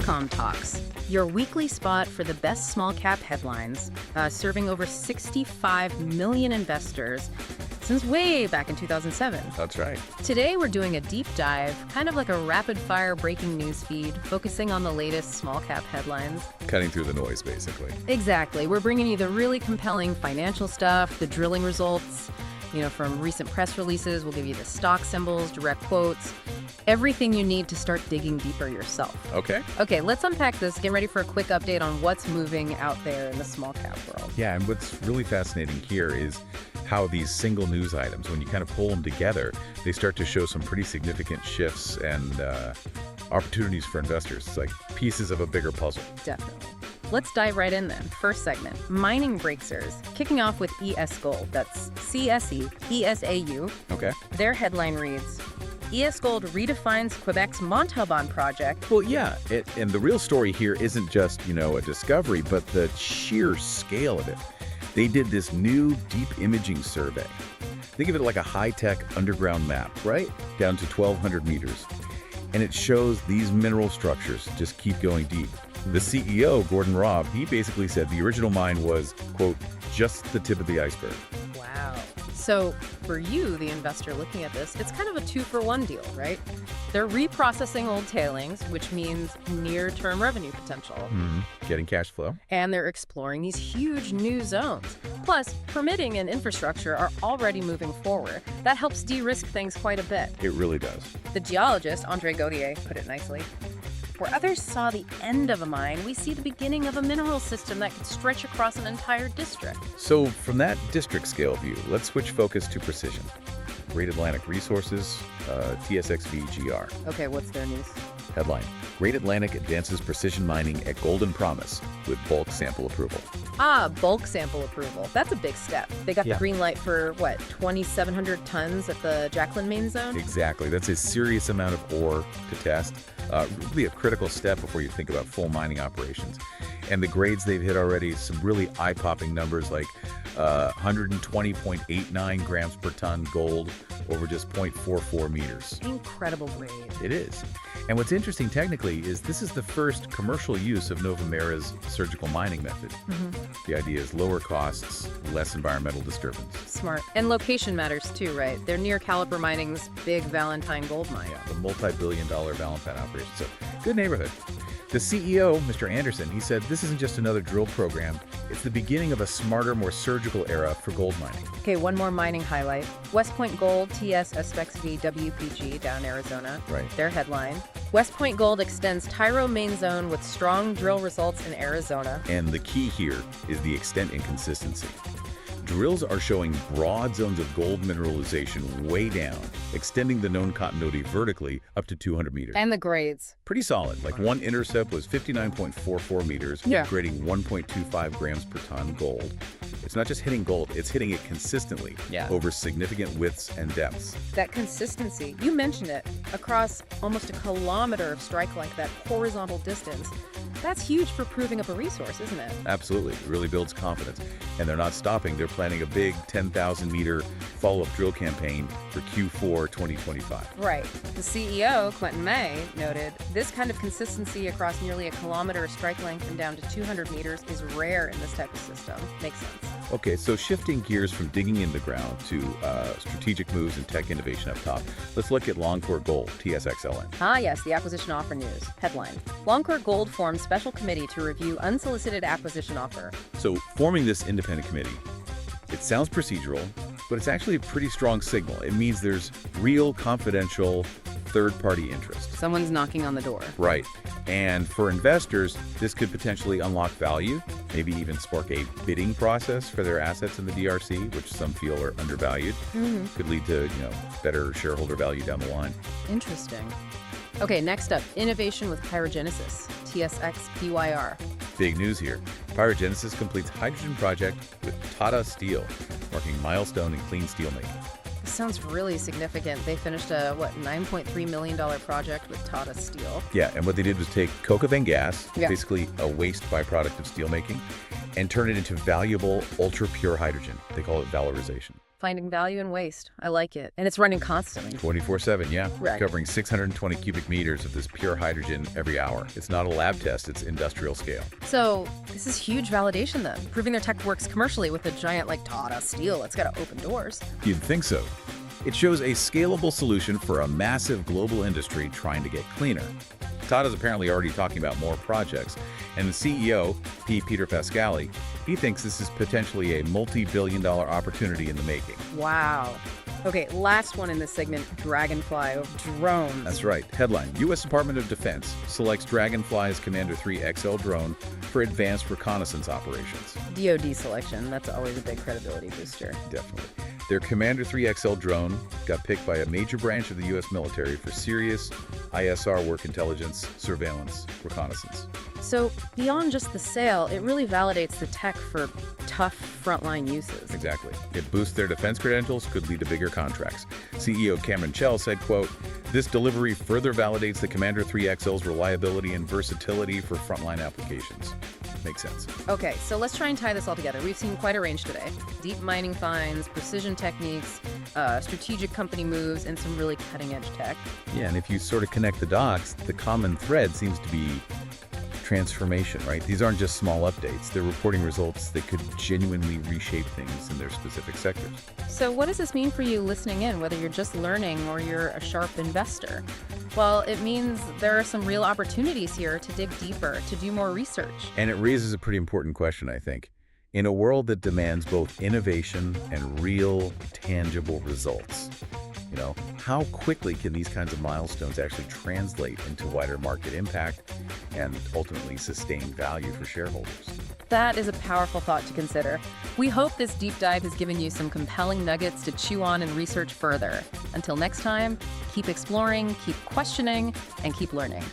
AGORACOM Talks, your weekly spot for the best small-cap headlines, serving over 65 million investors since way back in 2007. That's right. Today, we're doing a deep dive, kind of like a rapid-fire breaking news feed, focusing on the latest small-cap headlines. Cutting through the noise, basically. Exactly. We're bringing you the really compelling financial stuff, the drilling results, from recent press releases. We'll give you the stock symbols, direct quotes, everything you need to start digging deeper yourself. Okay, let's unpack this. Get ready for a quick update on what's moving out there in the small cap world. Yeah, and what's really fascinating here is how these single news items, when you kind of pull them together, they start to show some pretty significant shifts and opportunities for investors. It's like pieces of a bigger puzzle. Definitely. Let's dive right in then. First segment, mining breakers. Kicking off with ESGold, that's CSE, ESAU. Okay. Their headline reads, ESGold redefines Quebec's Montauban project. Well, yeah, and the real story here isn't just, a discovery, but the sheer scale of it. They did this new deep imaging survey. Think of it like a high-tech underground map, right? Down to 1,200 meters. And it shows these mineral structures just keep going deep. The CEO, Gordon Robb, he basically said the original mine was, quote, just the tip of the iceberg. Wow. So for you, the investor looking at this, it's kind of a 2-for-1 deal, right? They're reprocessing old tailings, which means near-term revenue potential. Getting cash flow. And they're exploring these huge new zones. Plus, permitting and infrastructure are already moving forward. That helps de-risk things quite a bit. It really does. The geologist, Andre Gaudier, put it nicely. Where others saw the end of a mine, we see the beginning of a mineral system that could stretch across an entire district. So from that district scale view, let's switch focus to precision. Great Atlantic Resources, TSXV-GR. Okay, what's their news? Headline, Great Atlantic advances precision mining at Golden Promise with bulk sample approval. Bulk sample approval. That's a big step. They got the green light for, 2,700 tons at the Jacqueline Main Zone? Exactly. That's a serious amount of ore to test. Really a critical step before you think about full mining operations. And the grades they've hit already, some really eye-popping numbers like 120.89 grams per ton gold over just 0.44 meters. Incredible grade. It is. And what's interesting technically is this is the first commercial use of Novamera's surgical mining method. The idea is lower costs, less environmental disturbance. Smart. And location matters too, right? They're near Caliper Mining's big Valentine gold mine. Yeah, the multi-billion-dollar Valentine operation. So, good neighborhood. The CEO, Mr. Anderson, he said this isn't just another drill program. It's the beginning of a smarter, more surgical era for gold mining. Okay, one more mining highlight. West Point Gold, TS SPXV WPG down Arizona. Right. Their headline. West Point Gold extends Tyro Main Zone with strong drill results in Arizona. And the key here is the extent and consistency. Drills are showing broad zones of gold mineralization way down, extending the known continuity vertically up to 200 meters. And the grades. Pretty solid. Like one intercept was 59.44 meters, grading 1.25 grams per ton gold. It's not just hitting gold, it's hitting it consistently over significant widths and depths. That consistency, you mentioned it, across almost a kilometer of strike like that horizontal distance. That's huge for proving up a resource, isn't it? Absolutely. It really builds confidence. And they're not stopping. They're planning a big 10,000-meter follow-up drill campaign for Q4 2025. Right. The CEO, Quentin May, noted, this kind of consistency across nearly a kilometer of strike length and down to 200 meters is rare in this type of system. Makes sense. Okay, so shifting gears from digging in the ground to strategic moves and tech innovation up top, let's look at Loncor Gold, TSXLN. Yes, the acquisition offer news. Headline, Loncor Gold forms special committee to review unsolicited acquisition offer. So forming this independent committee, it sounds procedural, but it's actually a pretty strong signal. It means there's real confidential third-party interest. Someone's knocking on the door. Right. And for investors, this could potentially unlock value, maybe even spark a bidding process for their assets in the DRC, which some feel are undervalued. Could lead to, better shareholder value down the line. Interesting. Okay, next up, innovation with pyrogenesis, TSXPYR. Big news here. Pyrogenesis completes hydrogen project with Tata Steel, marking milestone in clean steel making. This sounds really significant. They finished a, $9.3 million project with Tata Steel. Yeah, and what they did was take coke oven gas, basically a waste byproduct of steelmaking, and turn it into valuable, ultra-pure hydrogen. They call it valorization. Finding value in waste. I like it. And it's running constantly. 24/7, yeah. Right. Covering 620 cubic meters of this pure hydrogen every hour. It's not a lab test, it's industrial scale. So this is huge validation then, proving their tech works commercially with a giant like Tata Steel. It's got to open doors. You'd think so. It shows a scalable solution for a massive global industry trying to get cleaner. Tata's apparently already talking about more projects, and the CEO, Peter Pascali, he thinks this is potentially a multi-billion-dollar opportunity in the making. Wow. Okay, last one in this segment, Dragonfly of drones. That's right. Headline, U.S. Department of Defense selects Dragonfly's Commander 3 XL drone for advanced reconnaissance operations. DoD selection, that's always a big credibility booster. Definitely. Their Commander 3 XL drone got picked by a major branch of the U.S. military for serious ISR work, intelligence, surveillance, reconnaissance. So beyond just the sale, it really validates the tech for tough frontline uses. Exactly. It boosts their defense credentials, could lead to bigger contracts. CEO Cameron Chell said, quote, "This delivery further validates the Commander 3 XL's reliability and versatility for frontline applications." Makes sense. Okay, so let's try and tie this all together. We've seen quite a range today. Deep mining finds, precision techniques, strategic company moves, and some really cutting-edge tech. Yeah, and if you sort of connect the dots, the common thread seems to be transformation, right? These aren't just small updates. They're reporting results that could genuinely reshape things in their specific sectors. So what does this mean for you listening in, whether you're just learning or you're a sharp investor? Well, it means there are some real opportunities here to dig deeper, to do more research. And it raises a pretty important question, I think. In a world that demands both innovation and real, tangible results, how quickly can these kinds of milestones actually translate into wider market impact and ultimately sustain value for shareholders? That is a powerful thought to consider. We hope this deep dive has given you some compelling nuggets to chew on and research further. Until next time, keep exploring, keep questioning, and keep learning.